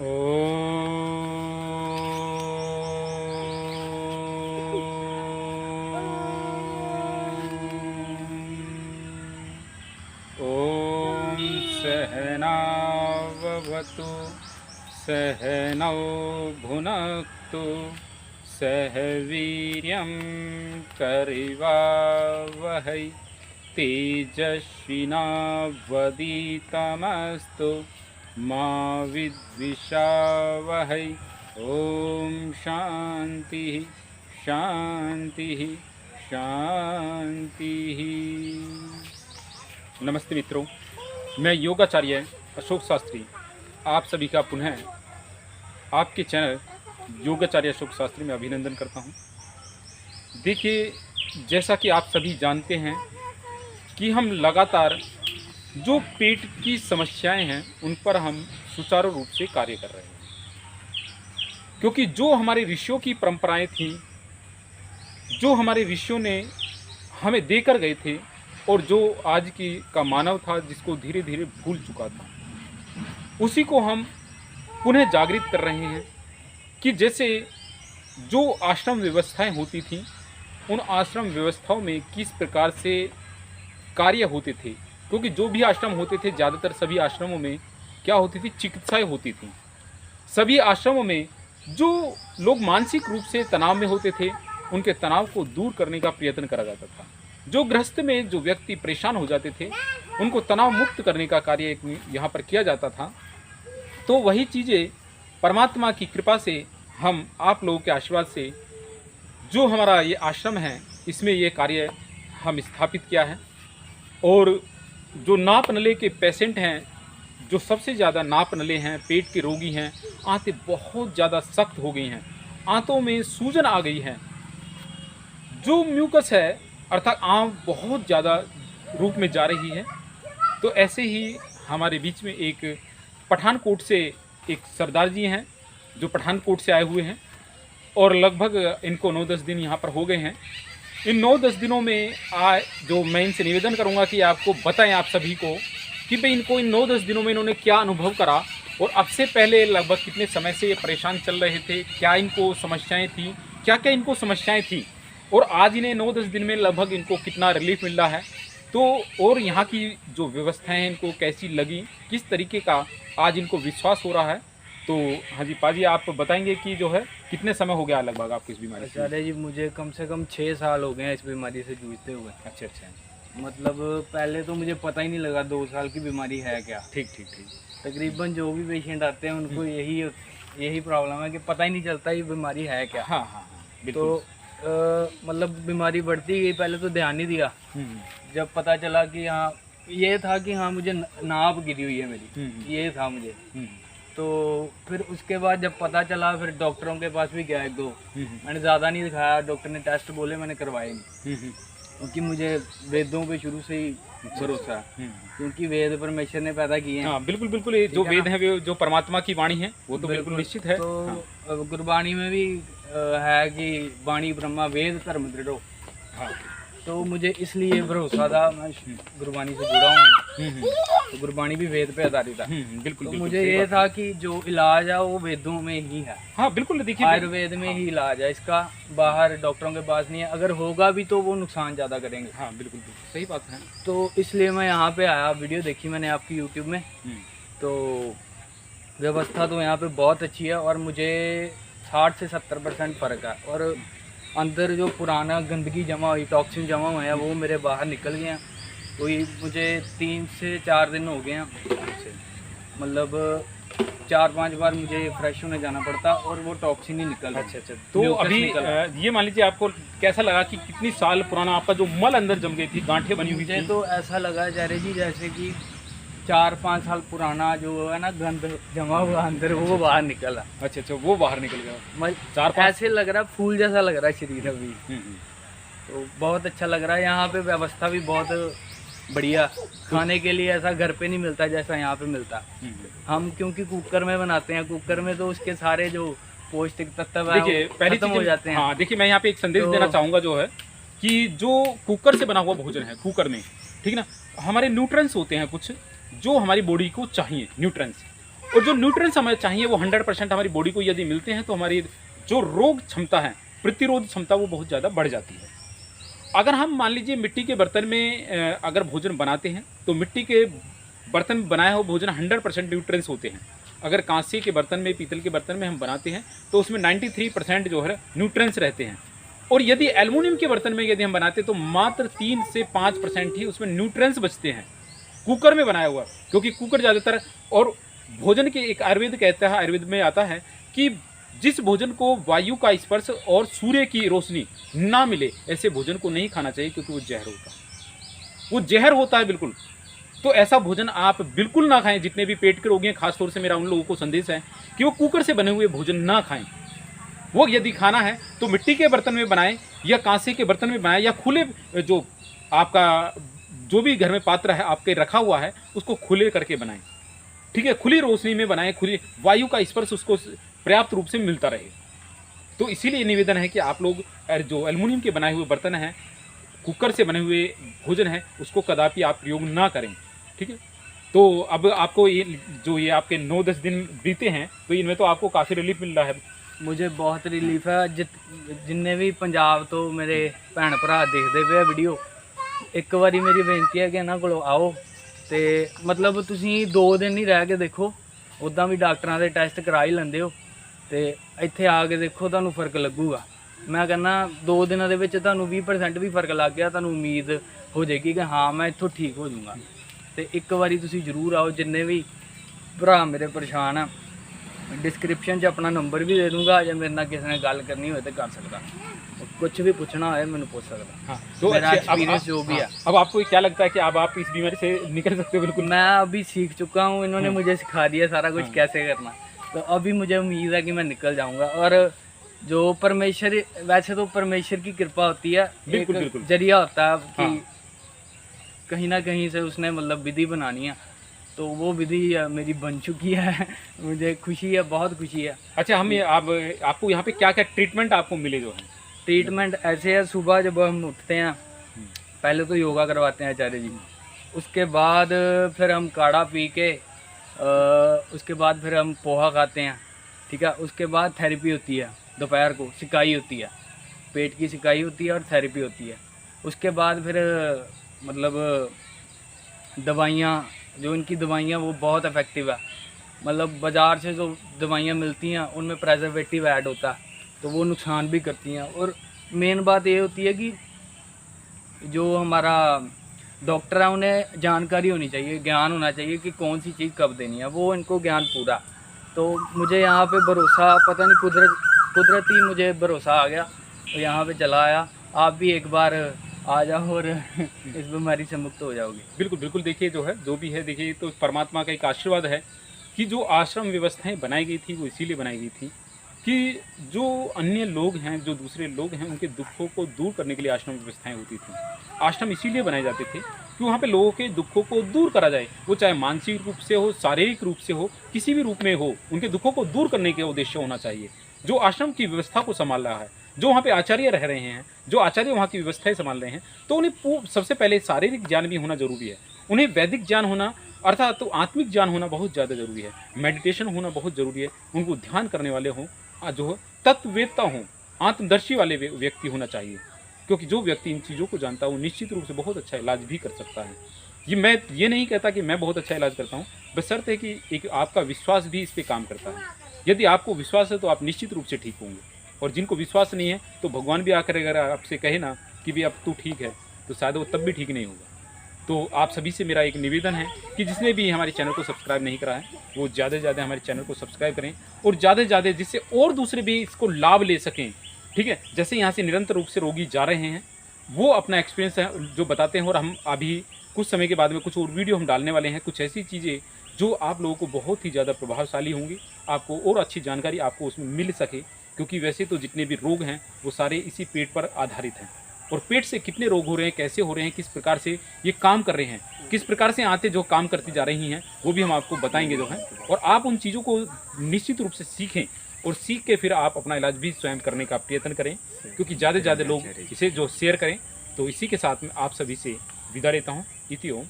ॐ सहनाववतु सहनौ भुनक्तु सह वीर्यं करवावहै तेजस्विनावधीतमस्तु मा विद्विषावहै। ओम शांति शांति शांति। नमस्ते मित्रों, मैं योगाचार्य अशोक शास्त्री आप सभी का पुनः आपके चैनल योगाचार्य अशोक शास्त्री में अभिनंदन करता हूं। देखिए, जैसा कि आप सभी जानते हैं कि हम लगातार जो पेट की समस्याएं हैं उन पर हम सुचारू रूप से कार्य कर रहे हैं, क्योंकि जो हमारे ऋषियों की परंपराएं थीं, जो हमारे ऋषियों ने हमें देकर गए थे और जो आज की का मानव था जिसको धीरे धीरे भूल चुका था, उसी को हम पुनः जागृत कर रहे हैं कि जैसे जो आश्रम व्यवस्थाएं होती थीं, उन आश्रम व्यवस्थाओं में किस प्रकार से कार्य होते थे। क्योंकि जो भी आश्रम होते थे, ज़्यादातर सभी आश्रमों में क्या होती थी, चिकित्साएं होती थी। सभी आश्रमों में जो लोग मानसिक रूप से तनाव में होते थे, उनके तनाव को दूर करने का प्रयत्न करा जाता था। जो गृहस्थ में जो व्यक्ति परेशान हो जाते थे, उनको तनाव मुक्त करने का कार्य यहाँ पर किया जाता था। तो वही चीज़ें परमात्मा की कृपा से हम आप लोगों के आशीर्वाद से जो हमारा ये आश्रम है, इसमें ये कार्य हम स्थापित किया है। और जो नाप नले के पेशेंट हैं, जो सबसे ज़्यादा नाप नले हैं, पेट के रोगी हैं, आंतें बहुत ज़्यादा सख्त हो गई हैं, आंतों में सूजन आ गई है, जो म्यूकस है अर्थात आंत बहुत ज़्यादा रूप में जा रही है, तो ऐसे ही हमारे बीच में एक पठानकोट से एक सरदार जी हैं जो पठानकोट से आए हुए हैं और लगभग इनको 9-10 दिन यहाँ पर हो गए हैं। इन 9-10 दिनों में जो मैं इनसे निवेदन करूँगा कि आपको बताएं आप सभी को कि भाई इनको इन 9-10 दिनों में इन्होंने क्या अनुभव करा और अब से पहले लगभग कितने समय से ये परेशान चल रहे थे, क्या इनको समस्याएं थी, क्या क्या इनको समस्याएं थी, और आज इन्हें 9-10 दिन में लगभग इनको कितना रिलीफ मिल रहा है। तो और यहाँ की जो व्यवस्थाएं हैं इनको कैसी लगी, किस तरीके का आज इनको विश्वास हो रहा है। तो हाँ जी, पाजी आप बताएंगे कि जो है कितने समय हो गया लगभग आपको इस बीमारी से? अरे जी, मुझे कम से कम 6 साल हो गए हैं इस बीमारी से जूझते हुए। अच्छा अच्छा, मतलब पहले तो मुझे पता ही नहीं लगा 2 साल की बीमारी है क्या। ठीक ठीक ठीक। तकरीबन जो भी पेशेंट आते हैं उनको यही प्रॉब्लम है कि पता ही नहीं चलता ये बीमारी है क्या। हाँ हाँ, तो मतलब बीमारी बढ़ती गई, पहले तो ध्यान नहीं दिया। जब पता चला कि हाँ, ये था कि हाँ मुझे नाप गिरी हुई है मेरी, ये था मुझे। तो फिर उसके बाद जब पता चला, फिर डॉक्टरों के पास भी गया 1-2। मैंने ज़्यादा नहीं दिखाया, डॉक्टर ने टेस्ट बोले, मैंने करवाए नहीं, क्योंकि मुझे वेदों पे शुरू से ही भरोसा है, क्योंकि वेद परमेश्वर ने पैदा किए हैं। हाँ बिल्कुल बिल्कुल, ये जो वेद है वे जो परमात्मा की वाणी है वो तो बिल्कुल निश्चित है। तो गुरबाणी में भी है कि वाणी ब्रह्मा वेद धर्म दृढ़ो। हाँ, तो मुझे इसलिए भरोसा था, मैं गुरबाणी से जुड़ा हूँ। तो गुरबाणी भी वेद पे आधारित है। बिल्कुल। तो मुझे ये था कि जो इलाज है वो वेदों में ही है। हाँ बिल्कुल, देखिए आयुर्वेद में ही इलाज है इसका, बाहर डॉक्टरों के पास नहीं है। अगर होगा भी तो वो नुकसान ज़्यादा करेंगे। हाँ बिल्कुल सही बात है। तो इसलिए मैं यहाँ पे आया, वीडियो देखी मैंने आपकी यूट्यूब में। तो व्यवस्था तो यहाँ पे बहुत अच्छी है और मुझे 60 से 70% फ़र्क है। और अंदर जो पुराना गंदगी जमा हुई, टॉक्सिन जमा हुआ है, वो मेरे बाहर निकल गए हैं। तो ये मुझे 3 से 4 दिन हो गए हैं, मतलब 4-5 बार मुझे फ्रेश होने जाना पड़ता और वो टॉक्सिन ही निकल। अच्छा अच्छा, तो अभी ये मान लीजिए आपको कैसा लगा कि कितनी साल पुराना आपका जो मल अंदर जम गई थी, गांठें बनी हुई थी? तो ऐसा लगा चारे जी जैसे कि 4-5 साल पुराना जो है ना गंद जमा हुआ अंदर, वो बाहर निकला। अच्छा अच्छा, वो बाहर निकल गया। 4-5 ऐसे लग रहा है, फूल जैसा लग रहा है शरीर अभी। तो बहुत अच्छा लग रहा है। यहाँ पे व्यवस्था भी बहुत बढ़िया, खाने के लिए ऐसा घर पे नहीं मिलता जैसा यहाँ पे मिलता। हम क्योंकि कुकर में बनाते हैं, कुकर में तो उसके सारे जो पौष्टिक तत्व है खत्म हो जाते हैं। हाँ देखिए, मैं यहाँ पे एक संदेश देना चाहूँगा जो है कि जो कुकर से बना हुआ भोजन है, कुकर में, ठीक ना, हमारे न्यूट्रिएंट्स होते हैं कुछ जो हमारी बॉडी को चाहिए, न्यूट्रिएंट्स, और जो न्यूट्रिएंट्स हमें चाहिए वो 100% हमारी बॉडी को यदि मिलते हैं तो हमारी जो रोग क्षमता है, प्रतिरोध क्षमता, वो बहुत ज़्यादा बढ़ जाती है। अगर हम मान लीजिए मिट्टी के बर्तन में अगर भोजन बनाते हैं तो मिट्टी के बर्तन में बनाया हुआ भोजन 100% न्यूट्रिएंट्स होते हैं। अगर कांसे के बर्तन में, पीतल के बर्तन में हम बनाते हैं तो उसमें 93% जो है न्यूट्रिएंट्स रहते हैं। और यदि एल्युमिनियम के बर्तन में यदि हम बनाते हैं तो मात्र 3 से 5% ही उसमें न्यूट्रिएंट्स बचते हैं कुकर में बनाया हुआ, क्योंकि कुकर ज़्यादातर, और भोजन के एक आयुर्वेद कहता है, आयुर्वेद में आता है कि जिस भोजन को वायु का स्पर्श और सूर्य की रोशनी ना मिले ऐसे भोजन को नहीं खाना चाहिए, क्योंकि वो जहर होता है, वो जहर होता है बिल्कुल। तो ऐसा भोजन आप बिल्कुल ना खाएं। जितने भी पेट के रोगी हैं, खासतौर से मेरा उन लोगों को संदेश है कि वो कुकर से बने हुए भोजन ना खाएं। वो यदि खाना है तो मिट्टी के बर्तन में बनाएं या कांसे के बर्तन में बनाएं, या खुले जो आपका जो भी घर में पात्र है आपके रखा हुआ है उसको खुले करके बनाएं, ठीक है। खुली रोशनी में बनाएं, खुली वायु का स्पर्श उसको पर्याप्त रूप से मिलता रहे। तो इसीलिए निवेदन है कि आप लोग जो एल्युमिनियम के बनाए हुए बर्तन हैं, कुकर से बने हुए भोजन है, उसको कदापि आप प्रयोग ना करें, ठीक है। तो अब आपको ये आपके 9-10 दिन बीते हैं तो इनमें तो आपको काफ़ी रिलीफ मिल रहा है। मुझे बहुत रिलीफ है। जिन्ने भी पंजाब तो मेरे भैन भरा देखते पे वीडियो, एक बारी मेरी बेनती है कि इन्हां कोल आओ तो मतलब तुसीं 2 दिन ही रह के देखो, उदां भी डॉक्टरां दे टेस्ट करा ही लैंदे हो, तो इत्थे आके देखो तुहानूं फर्क लगूगा। मैं कहना 2 दिनों दे विच तुहानूं 20% भी फर्क लग गया, तुहानूं उम्मीद हो जाएगी कि हाँ मैं इत्थों ठीक हो जाऊँगा। तो एक बारी तुसीं जरूर आओ। जिन्ने भी भरा मेरे परेशान आ, डिस्क्रिप्शन च अपना नंबर भी दे दूँगा, जे मेरे नाल किसी ने गल करनी हो तो कर सकता, कुछ भी पूछना हो मैंने पूछ सकता। हाँ, तो मेरा अच्छा, एक्सपीरियंस जो भी है। अब आपको क्या लगता है कि अब आप इस बीमारी से निकल सकते हो? बिल्कुल, मैं अभी सीख चुका हूँ, इन्होंने मुझे सिखा दिया सारा कुछ कैसे करना, तो अभी मुझे उम्मीद है कि मैं निकल जाऊँगा। और जो परमेश्वर, वैसे तो परमेश्वर की कृपा होती है, बिल्कुल, एक बिल्कुल। जरिया होता है कि हाँ। कहीं ना कहीं से उसने मतलब विधि बनानी है, तो वो विधि मेरी बन चुकी है। मुझे खुशी है, बहुत खुशी है। अच्छा, हम ये आपको यहाँ पे क्या क्या ट्रीटमेंट आपको मिले जो है? ट्रीटमेंट ऐसे है, सुबह जब हम उठते हैं पहले तो योगा करवाते हैं आचार्य जी, उसके बाद फिर हम काढ़ा पी के उसके बाद फिर हम पोहा खाते हैं, ठीक है। उसके बाद थेरेपी होती है, दोपहर को सिकाई होती है, पेट की सिकाई होती है और थेरेपी होती है। उसके बाद फिर मतलब दवाइयाँ, जो इनकी दवाइयाँ वो बहुत इफ़ेक्टिव है। मतलब बाज़ार से जो दवाइयाँ मिलती हैं उनमें प्रेजर्वेटिव ऐड होता है, तो वो नुकसान भी करती हैं। और मेन बात ये होती है कि जो हमारा डॉक्टर है उन्हें जानकारी होनी चाहिए, ज्ञान होना चाहिए कि कौन सी चीज़ कब देनी है, वो इनको ज्ञान पूरा। तो मुझे यहाँ पे भरोसा, पता नहीं कुदरती मुझे भरोसा आ गया, तो यहाँ पे चला आया। आप भी एक बार आ जाओ और इस बीमारी से मुक्त हो जाओगे। बिल्कुल, बिल्कुल। देखिए जो है, जो भी है, देखिए तो परमात्मा का एक आशीर्वाद है कि जो आश्रम व्यवस्थाएं बनाई गई थी वो इसीलिए बनाई गई थी कि जो अन्य लोग हैं, जो दूसरे लोग हैं, उनके दुखों को दूर करने के लिए आश्रम व्यवस्थाएं होती थी। आश्रम इसीलिए बनाए जाते थे कि वहाँ पे लोगों के दुखों को दूर करा जाए, वो चाहे मानसिक रूप से हो, शारीरिक रूप से हो, किसी भी रूप में हो, उनके दुखों को दूर करने के उद्देश्य होना चाहिए। जो आश्रम की व्यवस्था को संभाल रहा है, जो वहाँ पे आचार्य रह रहे हैं, जो आचार्य वहाँ की व्यवस्थाएं संभाल रहे हैं, तो उन्हें सबसे पहले शारीरिक ज्ञान भी होना जरूरी है। उन्हें वैदिक ज्ञान होना, अर्थात तो आत्मिक ज्ञान होना बहुत ज़्यादा जरूरी है। मेडिटेशन होना बहुत जरूरी है। उनको ध्यान करने वाले हों, जो तत्ववेत्ता हों, आत्मदर्शी वाले व्यक्ति होना चाहिए, क्योंकि जो व्यक्ति इन चीज़ों को जानता है वो निश्चित रूप से बहुत अच्छा इलाज भी कर सकता है। मैं ये नहीं कहता कि मैं बहुत अच्छा इलाज करता हूँ, बशर्ते कि एक आपका विश्वास भी इस पर काम करता है। यदि आपको विश्वास है तो आप निश्चित रूप से ठीक होंगे, और जिनको विश्वास नहीं है तो भगवान भी आकर अगर आपसे कहे ना कि भी अब तू ठीक है, तो शायद वो तब भी ठीक नहीं होगा। तो आप सभी से मेरा एक निवेदन है कि जिसने भी हमारे चैनल को सब्सक्राइब नहीं करा है वो ज़्यादा से ज़्यादा हमारे चैनल को सब्सक्राइब करें, और ज़्यादा से ज़्यादा जिससे और दूसरे भी इसको लाभ ले सकें, ठीक है। जैसे यहाँ से निरंतर रूप से रोगी जा रहे हैं, वो अपना एक्सपीरियंस है जो बताते हैं, और हम अभी कुछ समय के बाद में कुछ और वीडियो हम डालने वाले हैं, कुछ ऐसी चीज़ें जो आप लोगों को बहुत ही ज़्यादा प्रभावशाली होंगी, आपको और अच्छी जानकारी आपको उसमें मिल सके। क्योंकि वैसे तो जितने भी रोग हैं वो सारे इसी पेट पर आधारित हैं, और पेट से कितने रोग हो रहे हैं, कैसे हो रहे हैं, किस प्रकार से ये काम कर रहे हैं, किस प्रकार से आते जो काम करती जा रही हैं, वो भी हम आपको बताएंगे जो है। और आप उन चीज़ों को निश्चित रूप से सीखें, और सीख के फिर आप अपना इलाज भी स्वयं करने का प्रयत्न करें, क्योंकि ज़्यादा से ज़्यादा लोग इसे जो शेयर करें। तो इसी के साथ में आप सभी से विदा लेता हूँ। इति ओम।